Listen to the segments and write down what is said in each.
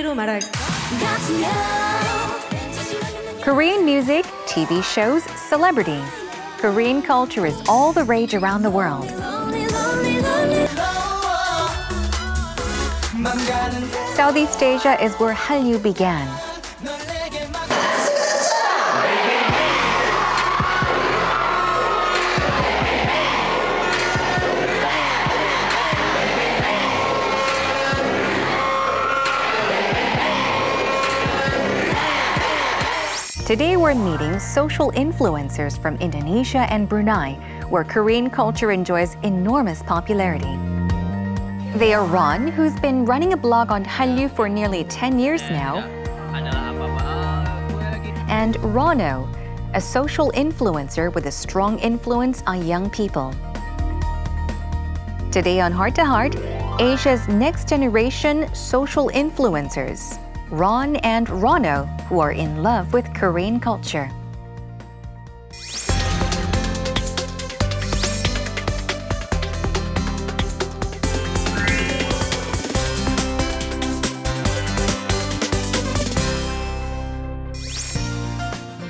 한마디로 말할까? Korean music, TV shows, celebrities. Korean culture is all the rage around the world. Southeast Asia is where Hallyu began. Today we're meeting social influencers from Indonesia and Brunei, where Korean culture enjoys enormous popularity. They are Ron, who's been running a blog on Hallyu for nearly 10 years now, and Rano, a social influencer with a strong influence on young people. Today on Heart to Heart, Asia's next generation social influencers, Ron and Rano, who are in love with Korean culture.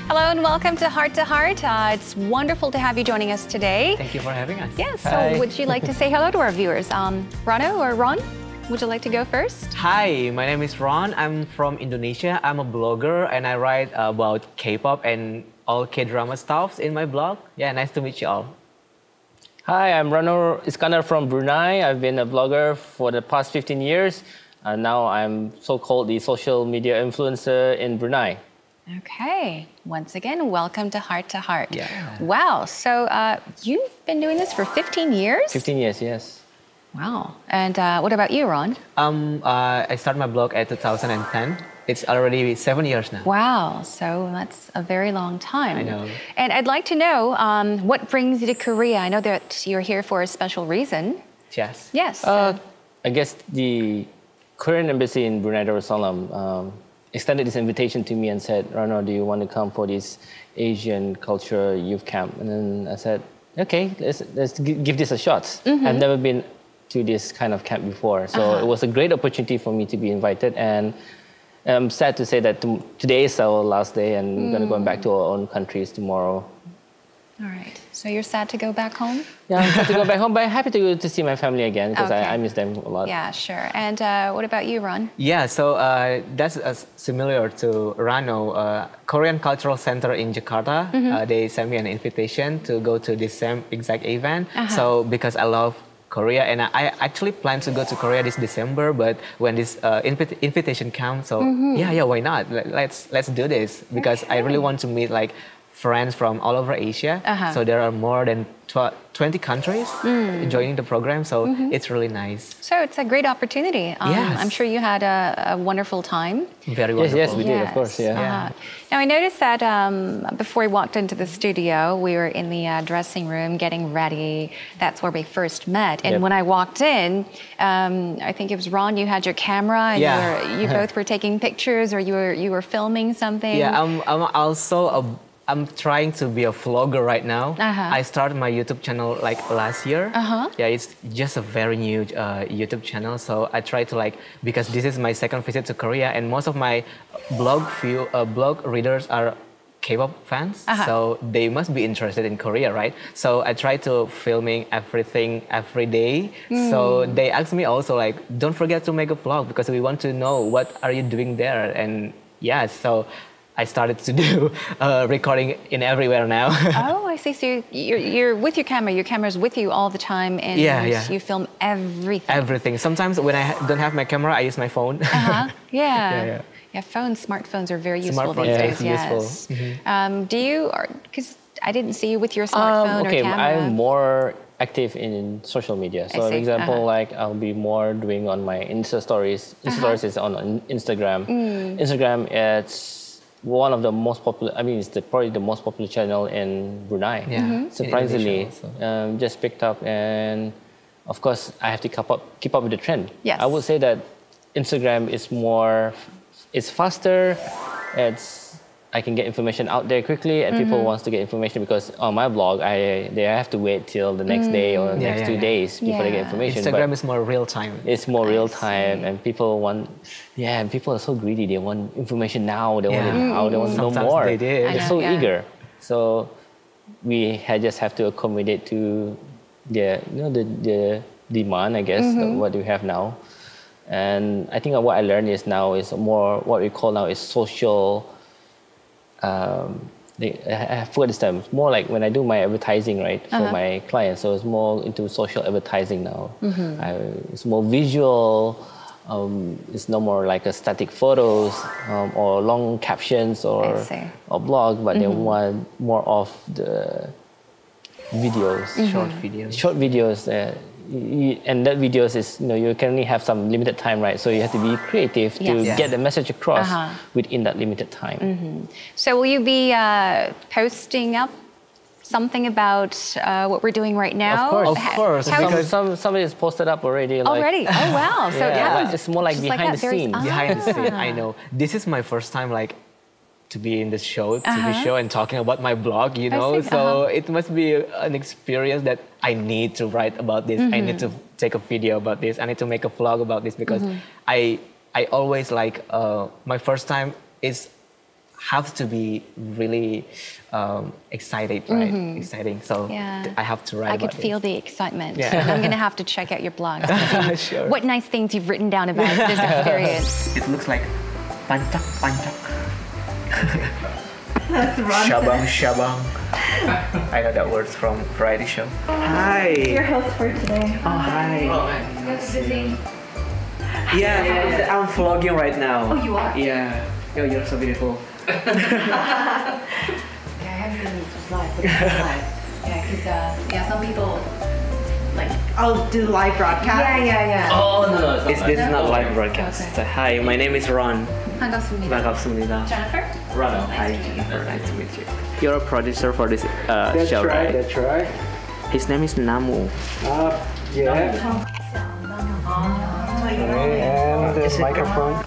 Hello and welcome to Heart. It's wonderful to have you joining us today. Thank you for having us. Yes, Hi. so would you like to say hello to our viewers? Rano or Ron? Would you like to go first? Hi, my name is Ron. I'm from Indonesia. I'm a blogger and I write about K-pop and all K-drama stuff in my blog. Yeah, nice to meet you all. Hi, I'm Rano Iskandar from Brunei. I've been a blogger for the past 15 years. Now I'm so-called the social media influencer in Brunei. Okay, once again, welcome to Heart. Yeah. Wow, so you've been doing this for 15 years? 15 years, yes. Wow, and what about you, Ron? I started my blog at 2010. It's already 7 years now. Wow, so that's a very long time. I know. And I'd like to know what brings you to Korea. I know that you're here for a special reason. Yes. Yes. I guess the Korean embassy in Brunei Darussalam extended this invitation to me and said, Rano, do you want to come for this Asian culture youth camp? And then I said, okay, let's give this a shot. Mm-hmm. I've never been to this kind of camp before. So it was a great opportunity for me to be invited. And I'm sad to say that today is our last day and we're going to go back to our own countries tomorrow. All right. So you're sad to go back home? Yeah, I'm sad to go back home, but I'm happy to see my family again because Okay. I miss them a lot. Yeah, sure. And what about you, Ron? Yeah, so that's similar to Rano, Korean Cultural Center in Jakarta. They sent me an invitation to go to this same exact event. So because I love Korea, and I actually plan to go to Korea this December, but when this invitation comes, so yeah, why not? Let's do this because I really want to meet like friends from all over Asia. So there are more than 20 countries joining the program, so it's really nice. So it's a great opportunity. Yes. I'm sure you had a wonderful time. Very wonderful. Yes, we did, of course, yeah. Now, I noticed that before we walked into the studio, we were in the dressing room getting ready. That's where we first met. And when I walked in, I think it was Ron, you had your camera, and you both were taking pictures, or you were filming something. Yeah, I'm trying to be a vlogger right now. I started my YouTube channel like last year. Yeah, it's just a very new YouTube channel. So I try to because this is my second visit to Korea and most of my blog readers are K-pop fans. So they must be interested in Korea, right? So I try to filming everything every day. So they asked me also don't forget to make a vlog because we want to know what are you doing there. And yeah, so I started to do recording in everywhere now. Oh, I see. So you're with your camera. Your camera's with you all the time, and you film everything. Everything. Sometimes when I don't have my camera, I use my phone. Yeah, smartphones are very useful these days. Yes. Do you? Because I didn't see you with your smartphone or camera. I'm more active in social media. So, for example, I'll be more doing on my Insta stories. Insta stories is on Instagram. Instagram, it's one of the most popular, it's probably the most popular channel in Brunei. Yeah. Surprisingly, just picked up, and of course, I have to keep up with the trend. Yes. I would say that Instagram is it's faster, it's I can get information out there quickly, and people wants to get information because on my blog, they have to wait till the next day or the next 2 days before they get information. Instagram is more real time. It's more real time, and people are so greedy. They want information now. They want it now. They want to know more. They did. They're so eager. So we just have to accommodate to the demand, I guess, what we have now. And I think what I learned is more what we call now is social. I forgot this term. It's more like when I do my advertising, right, for my clients. So it's more into social advertising now. It's more visual. It's no more like a static photos or long captions or blog, but they want more of the videos, short videos. And that videos is, you can only have some limited time, right? So you have to be creative to get the message across within that limited time. So will you be posting up something about what we're doing right now? Of course. Because somebody has posted up already. Already? Oh, wow. So it's more like behind the scenes. Behind the scene, I know. This is my first time, to be in the TV show and talking about my blog, So it must be an experience that I need to write about this. I need to take a video about this. I need to make a vlog about this because I always my first time have to be really excited, right? Exciting. So I have to write about I could feel the excitement. Yeah. And I'm going to have to check out your blog. Sure. What nice things you've written down about this experience. It looks like pancak. That's Ron. Shabang. I know that word's from variety show. Hi. Your host for today. Oh, hi. Busy. Yeah, I'm vlogging right now. Oh, you are? Yeah. Oh, you're so beautiful. I haven't seen this live, but it's live. Yeah, because some people I'll do live broadcast. Yeah. Oh, no. This is not live broadcast. Okay. So, hi, my name is Ron. 반갑습니다. Jennifer? Rano. Hi, Jennifer. Nice to meet you. You're a producer for this show, right? That's right. His name is Namu. Yeah. And this microphone.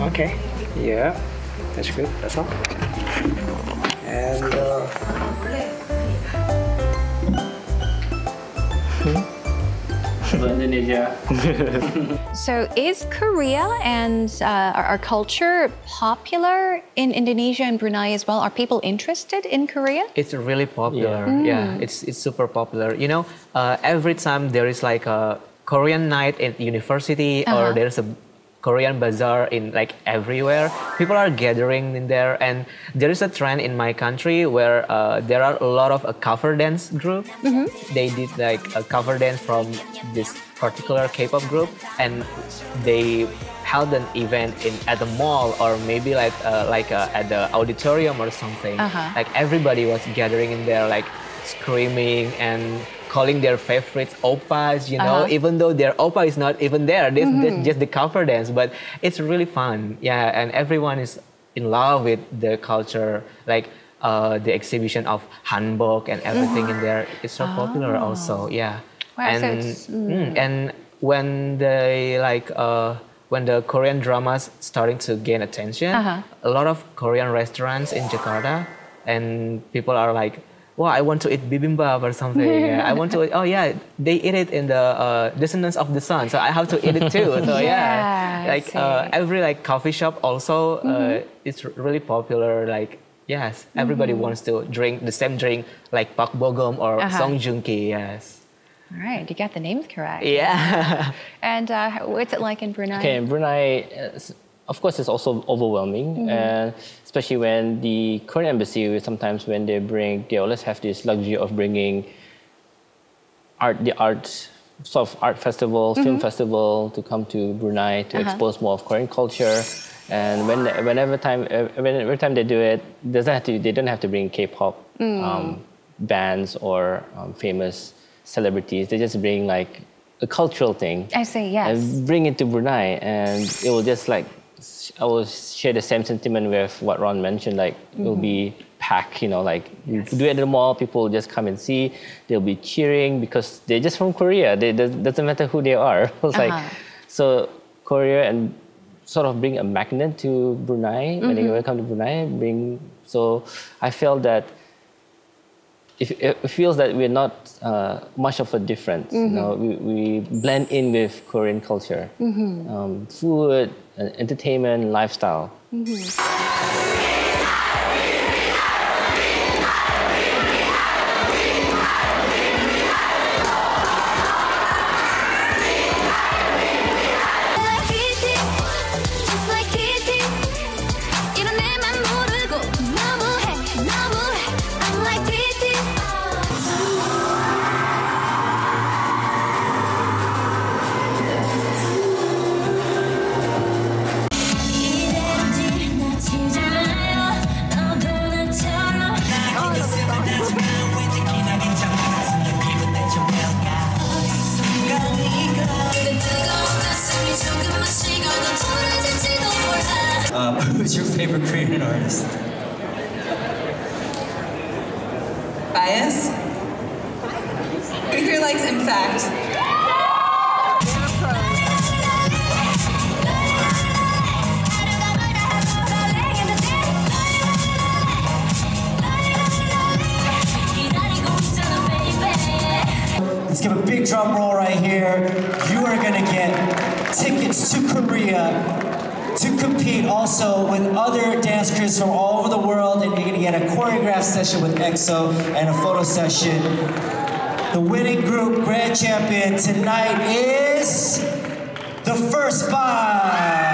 Okay. Yeah. That's good. That's all. And Indonesia. So is Korea and our culture popular in Indonesia and Brunei as well? Are people interested in Korea? It's really popular. Yeah, it's super popular. Every time there is a Korean night at university or there's a Korean bazaar in everywhere, people are gathering in there, and there is a trend in my country where there are a lot of cover dance group. They did a cover dance from this particular K-pop group, and they held an event at the mall or maybe at the auditorium or something. Everybody was gathering in there, screaming and calling their favorites oppas, even though their oppa is not even there. This just the cover dance, but it's really fun. Yeah, and everyone is in love with the culture, the exhibition of hanbok and everything in there. It's so popular also, yeah. Wow, And when they when the Korean dramas starting to gain attention, a lot of Korean restaurants in Jakarta, and people are like, well, I want to eat bibimbap or something. I want to. Oh yeah, they eat it in the Descendants of the Sun, so I have to eat it too. So every coffee shop also it's really popular. Yes, everybody wants to drink the same drink like Pak Bogum or Songjungki. Yes. All right, you got the names correct. Yeah. And what's it like in Brunei? Okay, in Brunei, of course, it's also overwhelming, and especially when the Korean embassy, sometimes when they always have this luxury of bringing sort of art festival, film festival to come to Brunei to expose more of Korean culture. And every time they do it, they don't have to bring K-pop bands or famous celebrities. They just bring a cultural thing. I see, yes. And bring it to Brunei, and it will just I will share the same sentiment with what Ron mentioned. It will be packed, you do it at the mall, people will just come and see. They'll be cheering because they're just from Korea. Doesn't matter who they are. So Korea and sort of bring a magnet to Brunei when they come to Brunei. So I felt that it feels that we're not much of a difference. You know, we blend in with Korean culture, food, entertainment, lifestyle. Who's your favorite Korean artist? Bias? Who here likes In Fact? Let's give a big drum roll right here. You are gonna get tickets to Korea to compete also with other dance crews from all over the world, and you're gonna get a choreographed session with EXO and a photo session. The winning group grand champion tonight is the First Bite.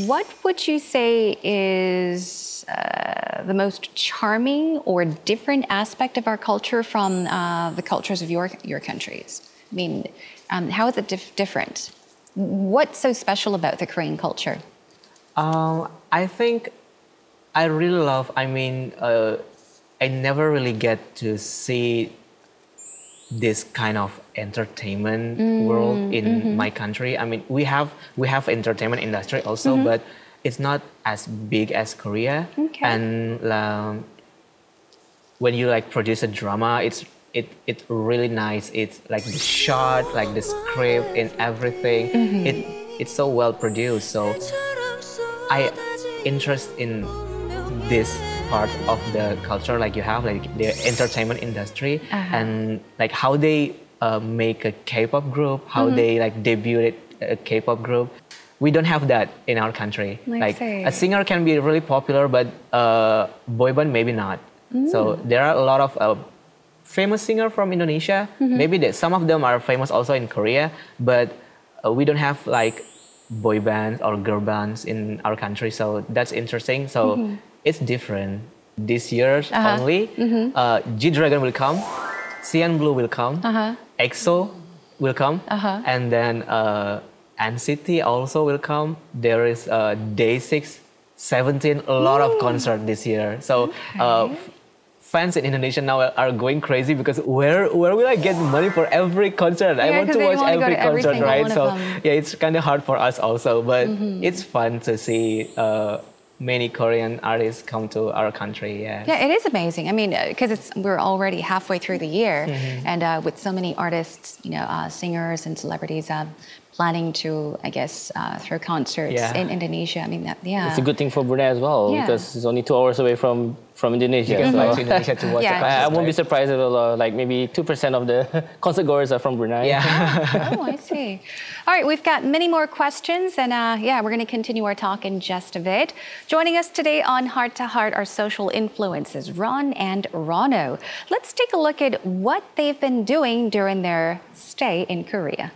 What would you say is the most charming or different aspect of our culture from the cultures of your countries? I mean, how is it different? What's so special about the Korean culture? I think I really love, I never really get to see this kind of entertainment world in my country. I mean, we have entertainment industry also, but it's not as big as Korea. Okay. And when you like produce a drama, it's really nice. It's like the shot, like the script and everything. It's so well produced. So I interest in this part of the culture, like you have like the entertainment industry and like how they make a K-pop group, how they like debuted a K-pop group. We don't have that in our country. Like a singer can be really popular, but boy band maybe not. So there are a lot of famous singers from Indonesia. Maybe some of them are famous also in Korea, but we don't have like boy bands or girl bands in our country. So that's interesting. So it's different. This year only, G-Dragon will come, CN Blue will come, EXO will come, and then NCT also will come. There is Day 6, 17, a lot of concerts this year. So fans in Indonesia now are going crazy because where will I get money for every concert? I want to watch every concert, right? So yeah, it's kind of hard for us also, but it's fun to see many Korean artists come to our country. Yeah, it is amazing. I mean, because we're already halfway through the year, and with so many artists, singers and celebrities planning to, I guess, throw concerts in Indonesia. I mean, it's a good thing for Brunei as well because it's only 2 hours away from Indonesia. You can fly to Indonesia to watch it. I won't be surprised if like maybe 2% of the concert goers are from Brunei. Oh, I see. All right, we've got many more questions, and we're going to continue our talk in just a bit. Joining us today on Heart to Heart are social influencers Ron and Rano. Let's take a look at what they've been doing during their stay in Korea.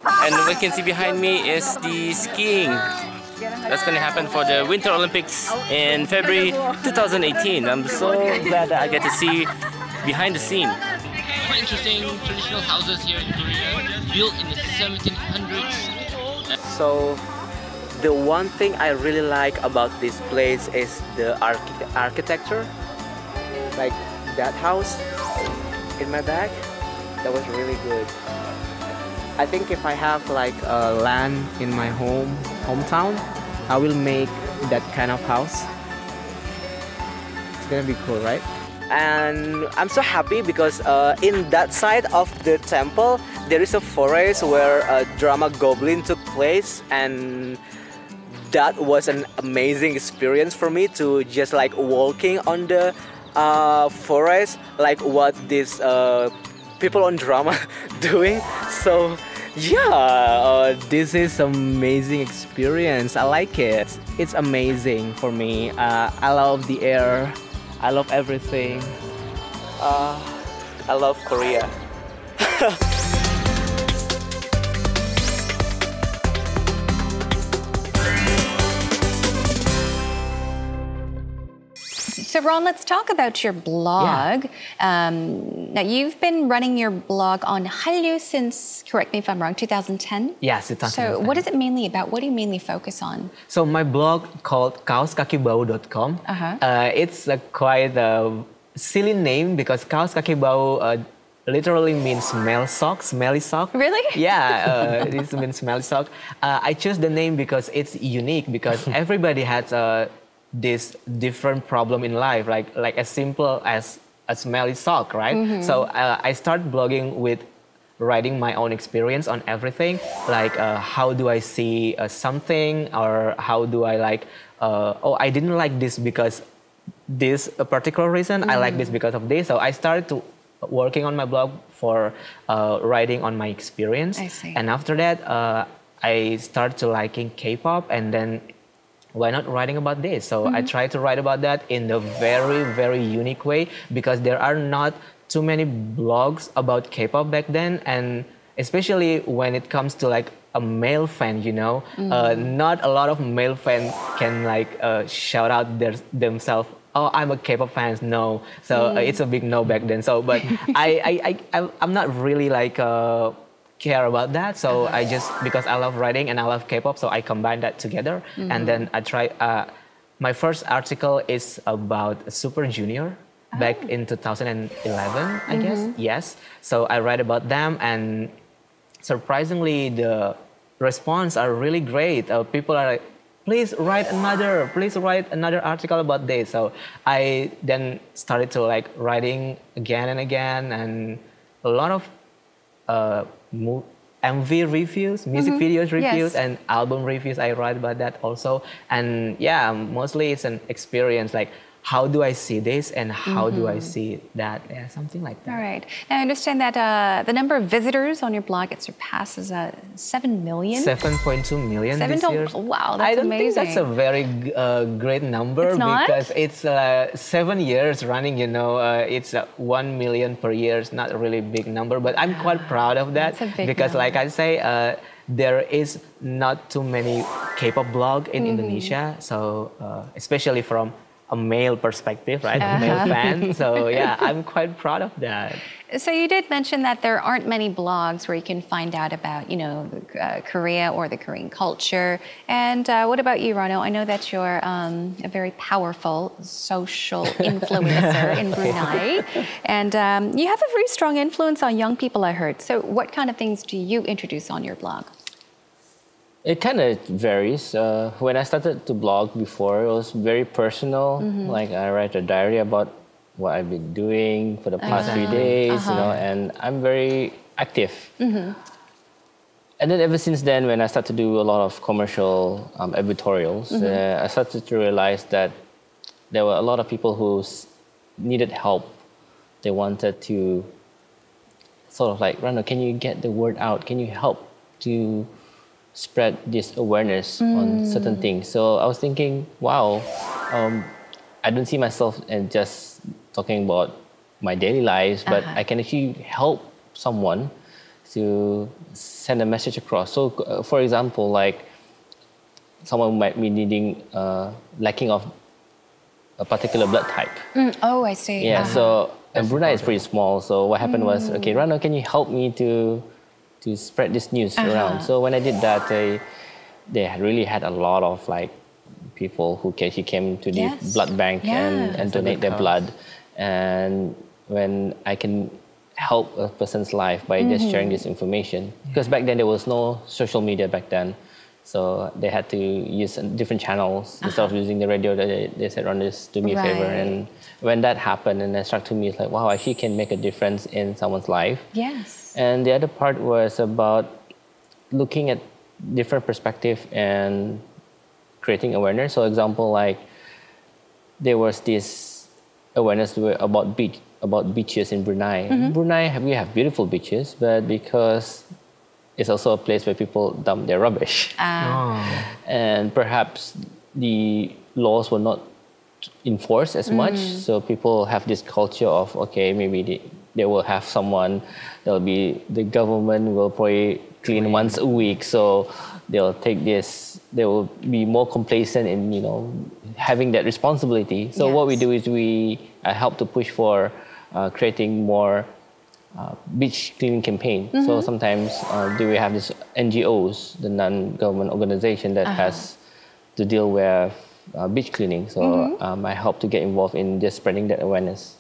And what you can see behind me is the skiing. That's going to happen for the Winter Olympics in February 2018. I'm so glad that I get to see behind the scene. Quite interesting traditional houses here in Korea, built in the 1700s. So the one thing I really like about this place is the architecture. Like that house in my back, that was really good. I think if I have like land in my hometown, I will make that kind of house. It's gonna be cool, right? And I'm so happy because in that side of the temple, there is a forest where a drama goblin took place, and that was an amazing experience for me to just like walking on the forest, like what these people on drama doing. So yeah, this is amazing experience. I like it. It's amazing for me. I love the air. I love everything. I love Korea. So Ron, let's talk about your blog. Yeah. Now you've been running your blog on Hallyu since, correct me if I'm wrong, 2010? Yes, 2010. So what is it mainly about? What do you mainly focus on? So my blog called kaoskakibau.com. It's a quite a silly name because kaos kaki bau literally means smelly sock. Really? Yeah, this means smelly sock. I chose the name because it's unique because everybody has this different problem in life, like as simple as a smelly sock, right? So I started blogging with writing my own experience on everything, like how do I see something, or how do I like, oh, I didn't like this because this a particular reason, I like this because of this. So I started to working on my blog for writing on my experience. I see. And after that, I started to liking K-pop, and then why not writing about this? So I try to write about that in a very, very unique way because there are not too many blogs about K-pop back then, and especially when it comes to like a male fan, you know, not a lot of male fans can like shout out themselves. Oh, I'm a K-pop fan. No, so it's a big no back then. So, but I'm not really like care about that. So I just, because I love writing and I love K-pop, so I combine that together. And then I try. My first article is about Super Junior back in 2011, I guess. Yes. So I write about them, and surprisingly, the response are really great. People are like, please write another article about this. So I then started to like writing again and again, and a lot of MV reviews, music videos reviews, and album reviews. I write about that also. And yeah, mostly it's an experience, like how do I see this and how do I see that? Yeah, something like that. All right. Now I understand that the number of visitors on your blog, it surpasses 7 million? 7.2 million this year. Wow, that's I don't amazing. think that's a very great number. It's not? Because it's 7 years running, you know. It's 1 million per year. It's not a really big number, but I'm quite proud of that. That's a big because number. like I say, there is not too many K-pop blog in Indonesia. So especially from a male perspective, right? A male fan. So yeah, I'm quite proud of that. So you did mention that there aren't many blogs where you can find out about, you know, Korea or the Korean culture. And what about you, Rano? I know that you're a very powerful social influencer in Brunei. And you have a very strong influence on young people, I heard. So what kind of things do you introduce on your blog? It kind of varies. When I started to blog before, it was very personal. Like I write a diary about what I've been doing for the past 3 days, you know, and I'm very active. And then ever since then, when I started to do a lot of commercial editorials, I started to realize that there were a lot of people who needed help. They wanted to sort of like, Rano, can you get the word out? Can you help to spread this awareness on certain things? So I was thinking, wow, I don't see myself and just talking about my daily lives, but I can actually help someone to send a message across. So for example, like someone might be needing, lacking of a particular blood type. Oh, I see. Yeah, so and Brunei is pretty small. So what happened was, okay, Rano, can you help me to spread this news around? So when I did that, they really had a lot of like people who came to the blood bank and donate their blood. And when I can help a person's life by just sharing this information, because back then there was no social media back then, So they had to use different channels instead of using the radio. They said, Ron, just do me a favor. And when that happened, and it struck to me, it's like, wow, I actually can make a difference in someone's life. Yes. And the other part was about looking at different perspective and creating awareness. So example, like there was this awareness about beaches in Brunei. Brunei, we have beautiful beaches, but because it's also a place where people dump their rubbish. And perhaps the laws were not enforced as much. So people have this culture of, okay, maybe they will have someone, the government will probably clean once a week. So they'll take this, they will be more complacent in, you know, having that responsibility. So what we do is we help to push for creating more beach cleaning campaign. So sometimes we have these NGOs, the non-government organization that has to deal with beach cleaning. So I help to get involved in just spreading that awareness.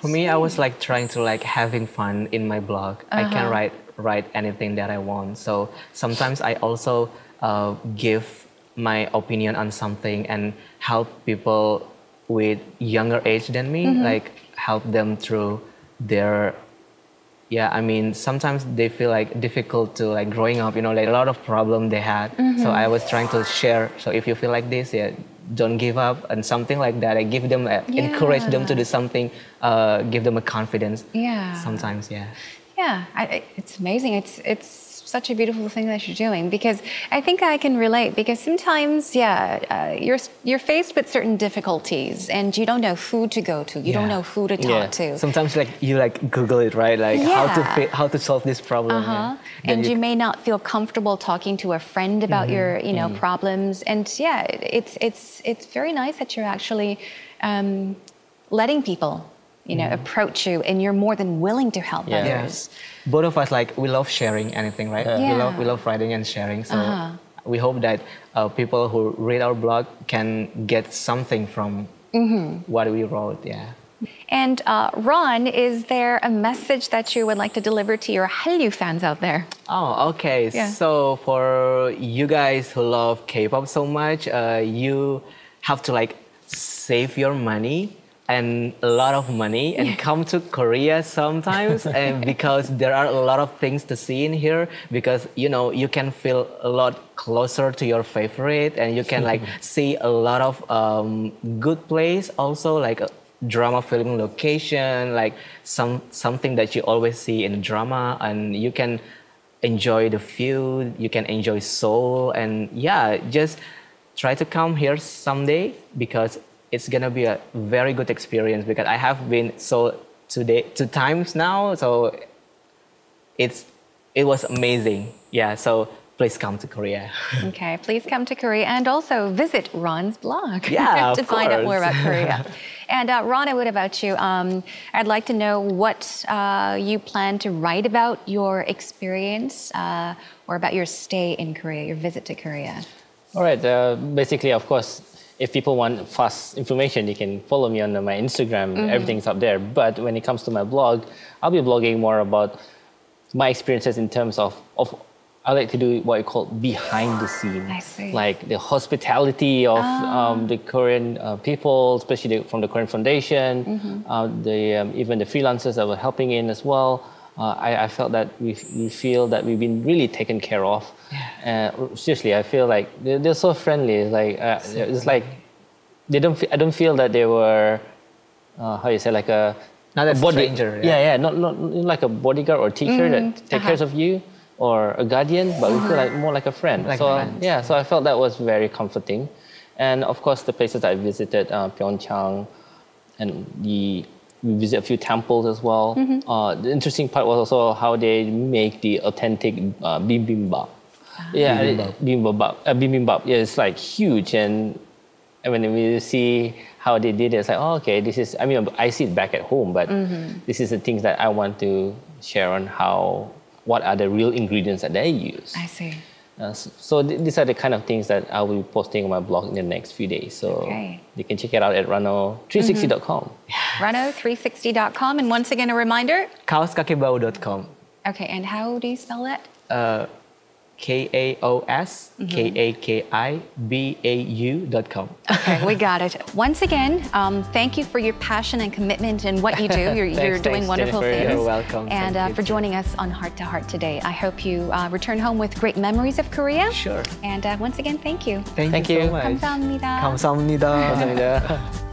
For me, I was like trying to like having fun in my blog. I can write anything that I want. So sometimes I also give my opinion on something and help people with younger age than me, like help them through their, I mean, sometimes they feel like difficult to like growing up, you know, like a lot of problem they had. So I was trying to share. So if you feel like this, don't give up and something like that. I give them, encourage them to do something, give them a confidence. Sometimes, it's amazing. It's such a beautiful thing that you're doing, because I think I can relate, because sometimes, you're faced with certain difficulties and you don't know who to go to. You don't know who to talk to. Sometimes like you like Google it, right? Like how to solve this problem. And you may not feel comfortable talking to a friend about your, problems. And it's very nice that you're actually letting people, approach you, and you're more than willing to help others. Both of us, like, we love sharing anything, right? We love writing and sharing. So we hope that people who read our blog can get something from what we wrote. And Ron, is there a message that you would like to deliver to your Hallyu fans out there? Oh, okay. So for you guys who love K-pop so much, you have to like save your money and a lot of money and come to Korea sometimes, and because there are a lot of things to see in here, because you can feel a lot closer to your favorite, and you can like see a lot of good place, also like a drama filming location, like something that you always see in drama, and you can enjoy the view, you can enjoy Seoul, and just try to come here someday, because it's gonna be a very good experience, because I have been two times now, so it was amazing. So please come to Korea. Okay, please come to Korea and also visit Ron's blog to find out more about Korea. And Ron, what about you? I'd like to know what you plan to write about your experience or about your stay in Korea, your visit to Korea. All right, basically, of course, if people want fast information, you can follow me on my Instagram. Everything's up there. But when it comes to my blog, I'll be blogging more about my experiences in terms of I like to do what I call behind the scene. I see. Like the hospitality of the Korean people, especially from the Korean Foundation, even the freelancers that were helping in as well. I felt that we feel that we've been really taken care of. Seriously, I feel like they're so friendly. It's like I don't feel that they were how you say, like a not a stranger. Not like a bodyguard or teacher that takes care of you, or a guardian, but we feel like more like a friend. So I felt that was very comforting. And of course, the places I visited, Pyeongchang, and we visit a few temples as well. The interesting part was also how they make the authentic bibimbap. Bibimbap. Yeah, it's like huge, and when we see how they did it, it's like, oh, okay, this is. I mean, I see it back at home, but this is the things that I want to share on what are the real ingredients that they use. I see. So these are the kind of things that I will be posting on my blog in the next few days. So you can check it out at rano360.com. Rano360.com. And once again, a reminder, kaoskakebau.com. Okay, and how do you spell that? KAOSKAKIBAU.com. Okay, we got it. Once again, thank you for your passion and commitment in what you do. You're doing wonderful things. You're welcome. And for joining us on Heart to Heart today. I hope you return home with great memories of Korea. Sure. And once again, thank you. Thank you so much. 감사합니다. 감사합니다. 감사합니다.